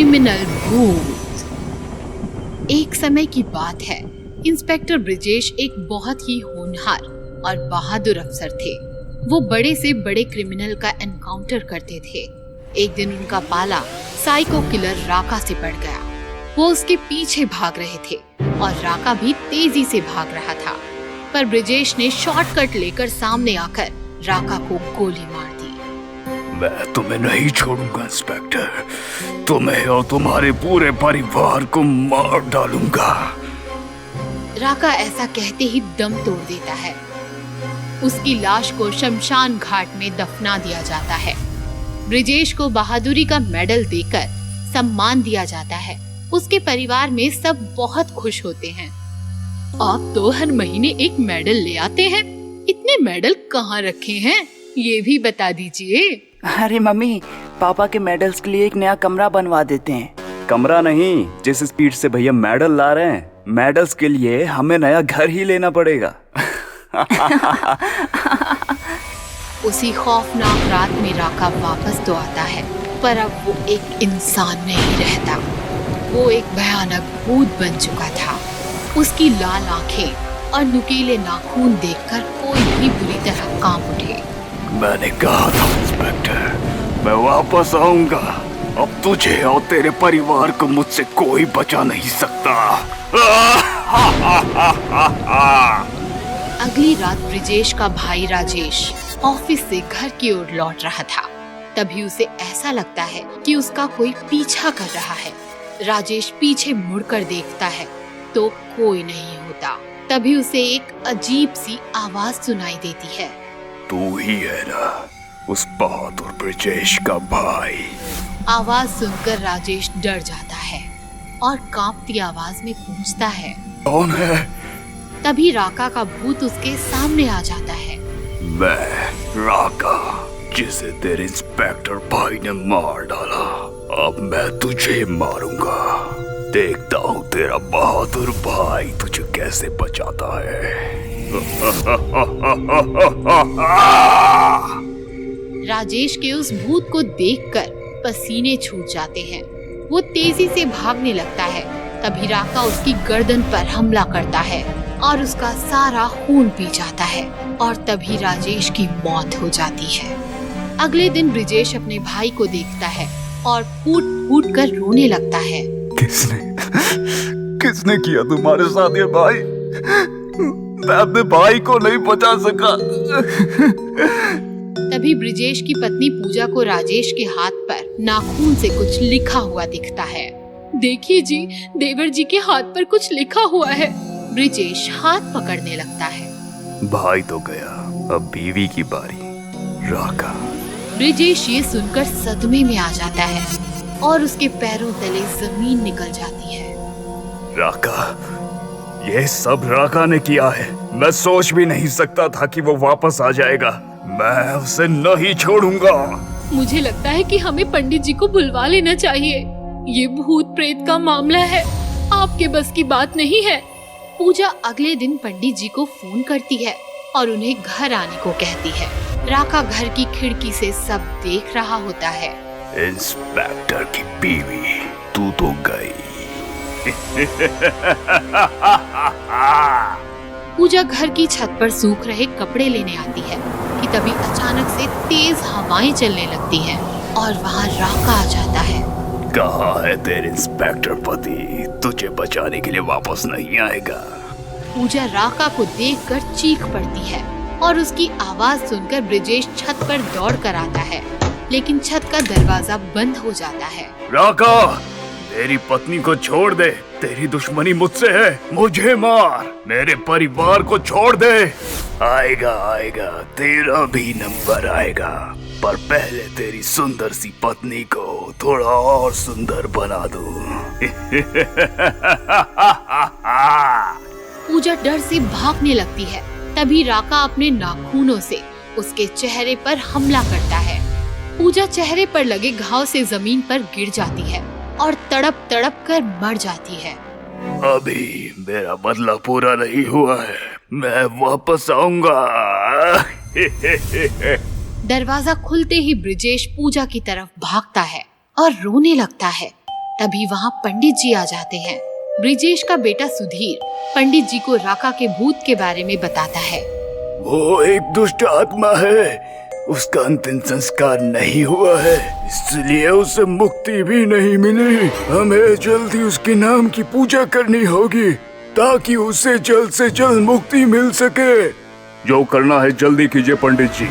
Criminal भूत। एक समय की बात है, इंस्पेक्टर ब्रिजेश एक बहुत ही होनहार और बहादुर अफसर थे। वो बड़े से बड़े क्रिमिनल का एनकाउंटर करते थे। एक दिन उनका पाला साइको किलर राका से पड़ गया। वो उसके पीछे भाग रहे थे और राका भी तेजी से भाग रहा था, पर ब्रिजेश ने शॉर्टकट लेकर सामने आकर राका को गोली मार दी। मैं तुम्हें नहीं छोड़ूंगा इंस्पेक्टर, तुम्हें और तुम्हारे पूरे परिवार को मार डालूंगा। राका ऐसा कहते ही दम तोड़ देता है। उसकी लाश को शमशान घाट में दफना दिया जाता है। ब्रिजेश को बहादुरी का मेडल देकर सम्मान दिया जाता है। उसके परिवार में सब बहुत खुश होते हैं। आप तो हर महीने एक मेडल ले आते हैं, इतने मेडल कहाँ रखे हैं ये भी बता दीजिए। अरे मम्मी, पापा के मेडल्स के लिए एक नया कमरा बनवा देते हैं। कमरा नहीं, जिस स्पीड से भैया मेडल ला रहे हैं, मेडल्स के लिए हमें नया घर ही लेना पड़ेगा। उसी खौफनाक रात में राका वापस तो आता है, पर अब वो एक इंसान नहीं रहता। वो एक भयानक भूत बन चुका था। उसकी लाल आंखें और नुकीले नाखून देखकर कोई भी बुरी तरह कांप उठे। मैंने कहा था इंस्पेक्टर, मैं वापस आऊंगा। अब तुझे और तेरे परिवार को मुझसे कोई बचा नहीं सकता। अगली रात ब्रिजेश का भाई राजेश ऑफिस से घर की ओर लौट रहा था। तभी उसे ऐसा लगता है कि उसका कोई पीछा कर रहा है। राजेश पीछे मुड़कर देखता है तो कोई नहीं होता। तभी उसे एक अजीब सी आवाज सुनाई देती है। तू ही है ना उस बहादुर ब्रिजेश का भाई? आवाज सुनकर राजेश डर जाता है और कांपती आवाज में पूछता है, कौन है? तभी राका का भूत उसके सामने आ जाता है। मैं राका, जिसे तेरे इंस्पेक्टर भाई ने मार डाला। अब मैं तुझे मारूंगा। देखता हूँ तेरा बहादुर भाई तुझे कैसे बचाता है। राजेश के उस भूत को देखकर पसीने छूट जाते हैं। वो तेजी से भागने लगता है। तभी राका उसकी गर्दन पर हमला करता है और उसका सारा खून पी जाता है और तभी राजेश की मौत हो जाती है। अगले दिन ब्रिजेश अपने भाई को देखता है और फूट फूट कर रोने लगता है। किसने किया तुम्हारे साथ ये भाई? मैं अपने भाई को नहीं बचा सका। तभी ब्रिजेश की पत्नी पूजा को राजेश के हाथ पर नाखून से कुछ लिखा हुआ दिखता है। देखिए जी, देवर जी के हाथ पर कुछ लिखा हुआ है। ब्रिजेश हाथ पकड़ने लगता है। भाई तो गया, अब बीवी की बारी। राका। ब्रिजेश ये सुनकर सदमे में आ जाता है और उसके पैरों तले जमीन निकल जाती है। राका, ये सब राका ने किया है। मैं सोच भी नहीं सकता था कि वो वापस आ जाएगा। मैं उसे नहीं छोड़ूंगा। मुझे लगता है कि हमें पंडित जी को बुलवा लेना चाहिए। ये भूत प्रेत का मामला है, आपके बस की बात नहीं है। पूजा अगले दिन पंडित जी को फोन करती है और उन्हें घर आने को कहती है। राका घर की खिड़की से सब देख रहा होता है। इंस्पेक्टर की बीवी, तू तो गई। पूजा घर की छत पर सूख रहे कपड़े लेने आती है कि तभी अचानक से तेज हवाएं चलने लगती हैं और वहाँ राका आ जाता है। कहाँ है तेरे इंस्पेक्टर पति? तुझे बचाने के लिए वापस नहीं आएगा। पूजा राका को देखकर चीख पड़ती है और उसकी आवाज सुनकर ब्रिजेश छत पर दौड़ कर आता है, लेकिन छत का दरवाजा बंद हो जाता है। राका, मेरी पत्नी को छोड़ दे। तेरी दुश्मनी मुझसे है, मुझे मार। मेरे परिवार को छोड़ दे। आएगा आएगा, तेरा भी नंबर आएगा, पर पहले तेरी सुंदर सी पत्नी को थोड़ा और सुंदर बना दूं। पूजा डर से भागने लगती है। तभी राका अपने नाखूनों से उसके चेहरे पर हमला करता है। पूजा चेहरे पर लगे घाव से जमीन पर गिर जाती है और तड़प तड़प कर मर जाती है। अभी मेरा बदला पूरा नहीं हुआ है, मैं वापस आऊंगा। दरवाजा खुलते ही ब्रिजेश पूजा की तरफ भागता है और रोने लगता है। तभी वहाँ पंडित जी आ जाते हैं। ब्रिजेश का बेटा सुधीर पंडित जी को राका के भूत के बारे में बताता है। वो एक दुष्ट आत्मा है, उसका अंतिम संस्कार नहीं हुआ है, इसलिए उसे मुक्ति भी नहीं मिली। हमें जल्दी उसके नाम की पूजा करनी होगी ताकि उसे जल्द से जल्द मुक्ति मिल सके। जो करना है जल्दी कीजिए पंडित जी।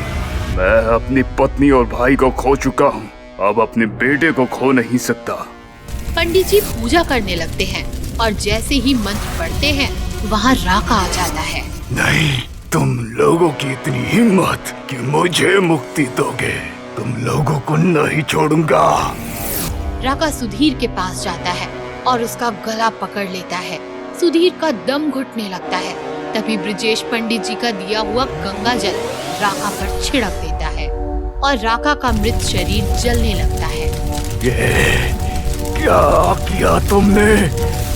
मैं अपनी पत्नी और भाई को खो चुका हूँ, अब अपने बेटे को खो नहीं सकता। पंडित जी पूजा करने लगते हैं और जैसे ही मंत्र पढ़ते हैं वहाँ राका आ जाता है। नहीं, तुम लोगों की इतनी हिम्मत कि मुझे मुक्ति दोगे, तुम लोगों को नहीं छोड़ूंगा। राका सुधीर के पास जाता है और उसका गला पकड़ लेता है। सुधीर का दम घुटने लगता है। तभी ब्रिजेश पंडित जी का दिया हुआ गंगा जल राका पर छिड़क देता है और राका का मृत शरीर जलने लगता है। ये क्या किया तुमने?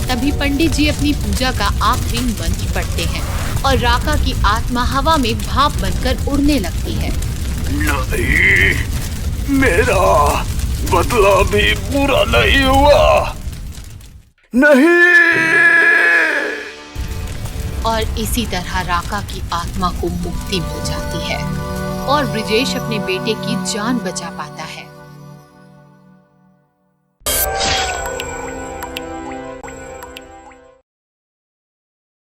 तभी पंडित जी अपनी पूजा का आखिरी मंत्र पढ़ते हैं और राका की आत्मा हवा में भाप बनकर उड़ने लगती है। नहीं, मेरा बदला भी पूरा नहीं हुआ। नहीं। और इसी तरह राका की आत्मा को मुक्ति मिल जाती है और ब्रिजेश अपने बेटे की जान बचा पाता है।